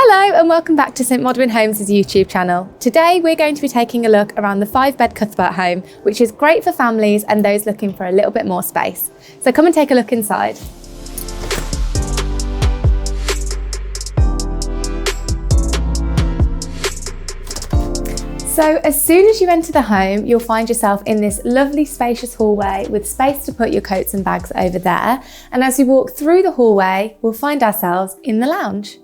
Hello and welcome back to St Modwen Homes' YouTube channel. Today we're going to be taking a look around the 5-bed Cuthbert home, which is great for families and those looking for a little bit more space. So come and take a look inside. So as soon as you enter the home, you'll find yourself in this lovely spacious hallway with space to put your coats and bags over there. And as we walk through the hallway, we'll find ourselves in the lounge.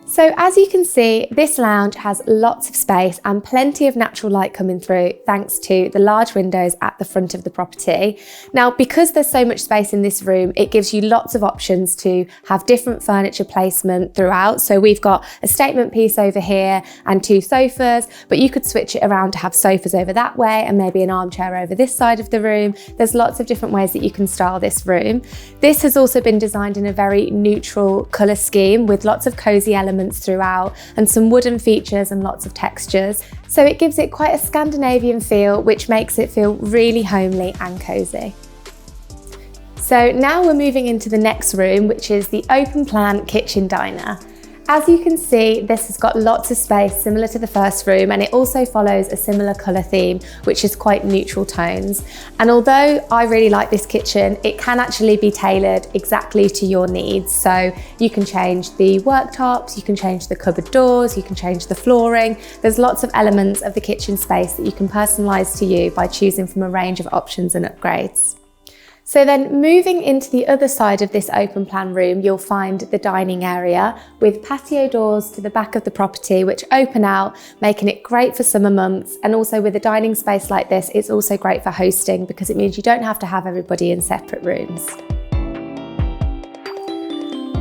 So as you can see, this lounge has lots of space and plenty of natural light coming through thanks to the large windows at the front of the property. Now, because there's so much space in this room, it gives you lots of options to have different furniture placement throughout. So we've got a statement piece over here and 2 sofas, but you could switch it around to have sofas over that way and maybe an armchair over this side of the room. There's lots of different ways that you can style this room. This has also been designed in a very neutral colour scheme with lots of cosy elements throughout and some wooden features and lots of textures. So it gives it quite a Scandinavian feel, which makes it feel really homely and cozy. So now we're moving into the next room, which is the open plan kitchen diner. As you can see, this has got lots of space similar to the first room, and it also follows a similar colour theme, which is quite neutral tones. And although I really like this kitchen, it can actually be tailored exactly to your needs. So you can change the worktops, you can change the cupboard doors, you can change the flooring. There's lots of elements of the kitchen space that you can personalise to you by choosing from a range of options and upgrades. So then moving into the other side of this open plan room, you'll find the dining area with patio doors to the back of the property, which open out, making it great for summer months. And also with a dining space like this, it's also great for hosting because it means you don't have to have everybody in separate rooms.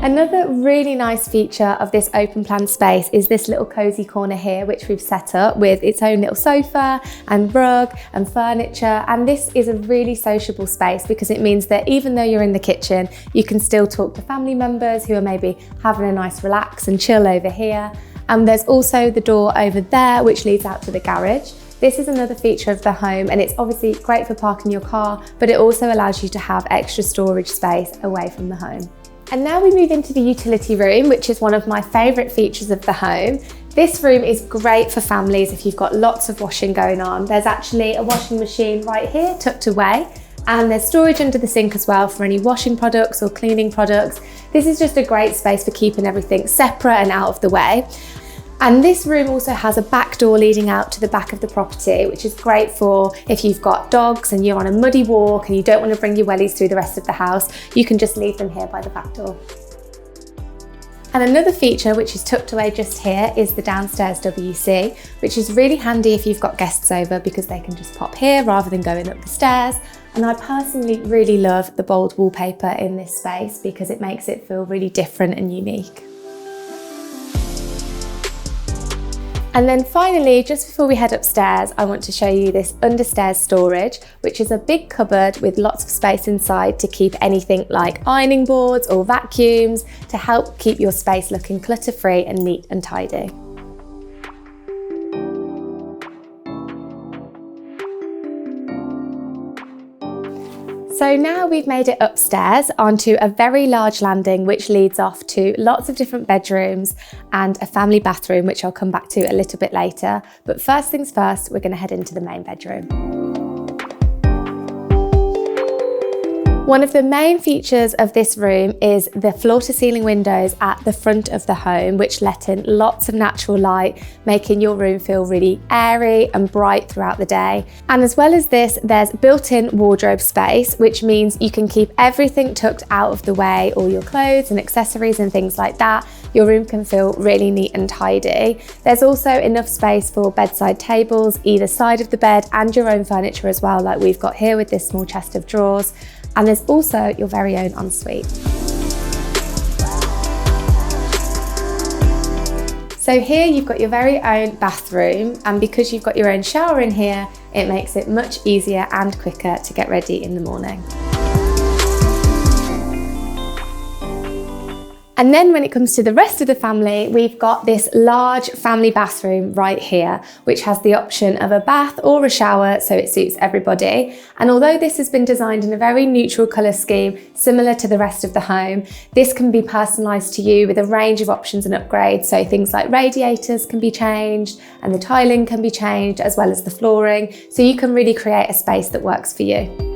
Another really nice feature of this open plan space is this little cozy corner here, which we've set up with its own little sofa and rug and furniture. And this is a really sociable space because it means that even though you're in the kitchen, you can still talk to family members who are maybe having a nice relax and chill over here. And there's also the door over there, which leads out to the garage. This is another feature of the home, and it's obviously great for parking your car, but it also allows you to have extra storage space away from the home. And now we move into the utility room, which is one of my favourite features of the home. This room is great for families if you've got lots of washing going on. There's actually a washing machine right here tucked away, and there's storage under the sink as well for any washing products or cleaning products. This is just a great space for keeping everything separate and out of the way. And this room also has a back door leading out to the back of the property, which is great for if you've got dogs and you're on a muddy walk and you don't want to bring your wellies through the rest of the house, you can just leave them here by the back door. And another feature which is tucked away just here is the downstairs WC, which is really handy if you've got guests over because they can just pop here rather than going up the stairs. And I personally really love the bold wallpaper in this space because it makes it feel really different and unique. And then finally, just before we head upstairs, I want to show you this understairs storage, which is a big cupboard with lots of space inside to keep anything like ironing boards or vacuums to help keep your space looking clutter-free and neat and tidy. So now we've made it upstairs onto a very large landing, which leads off to lots of different bedrooms and a family bathroom, which I'll come back to a little bit later. But first things first, we're going to head into the main bedroom. One of the main features of this room is the floor-to-ceiling windows at the front of the home, which let in lots of natural light, making your room feel really airy and bright throughout the day. And as well as this, there's built-in wardrobe space, which means you can keep everything tucked out of the way, all your clothes and accessories and things like that. Your room can feel really neat and tidy. There's also enough space for bedside tables either side of the bed and your own furniture as well, like we've got here with this small chest of drawers. And there's also your very own ensuite. So here you've got your very own bathroom, and because you've got your own shower in here, it makes it much easier and quicker to get ready in the morning. And then when it comes to the rest of the family, we've got this large family bathroom right here, which has the option of a bath or a shower, so it suits everybody. And although this has been designed in a very neutral colour scheme, similar to the rest of the home, this can be personalised to you with a range of options and upgrades. So things like radiators can be changed and the tiling can be changed, as well as the flooring. So you can really create a space that works for you.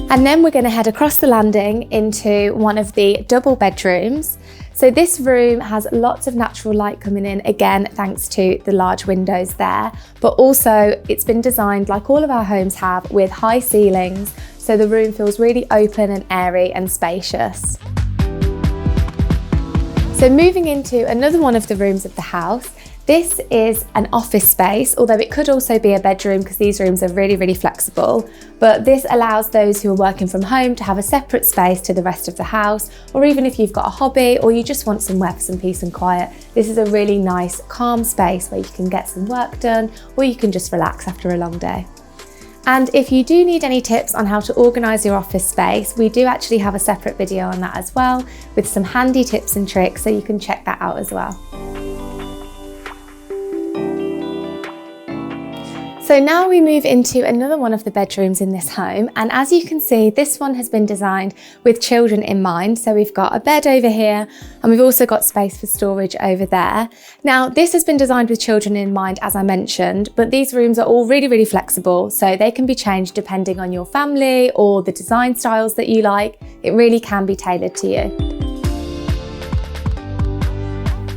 And then we're going to head across the landing into one of the double bedrooms. So this room has lots of natural light coming in, again, thanks to the large windows there. But also it's been designed, like all of our homes have, with high ceilings. So the room feels really open and airy and spacious. So moving into another one of the rooms of the house, this is an office space, although it could also be a bedroom because these rooms are really, really flexible. But this allows those who are working from home to have a separate space to the rest of the house, or even if you've got a hobby or you just want somewhere for some peace and quiet, this is a really nice, calm space where you can get some work done, or you can just relax after a long day. And if you do need any tips on how to organise your office space, we do actually have a separate video on that as well, with some handy tips and tricks, so you can check that out as well. So now we move into another one of the bedrooms in this home, and as you can see, this one has been designed with children in mind. So we've got a bed over here and we've also got space for storage over there. Now this has been designed with children in mind, as I mentioned, but these rooms are all really, really flexible, so they can be changed depending on your family or the design styles that you like. It really can be tailored to you.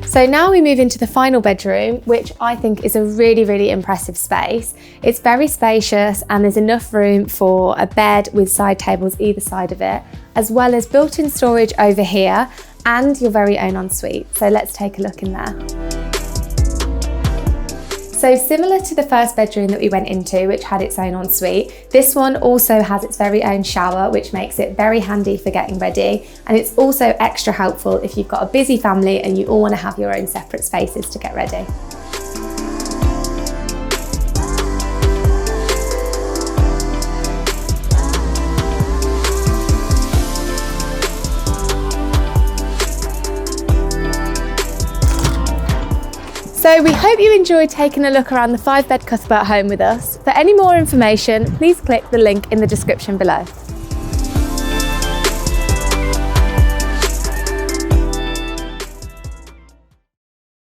So now we move into the final bedroom, which I think is a really, really impressive space. It's very spacious and there's enough room for a bed with side tables either side of it, as well as built-in storage over here and your very own ensuite. So let's take a look in there. So similar to the first bedroom that we went into, which had its own ensuite, this one also has its very own shower, which makes it very handy for getting ready. And it's also extra helpful if you've got a busy family and you all want to have your own separate spaces to get ready. So we hope you enjoyed taking a look around the 5-bed Cuthbert home with us. For any more information, please click the link in the description below.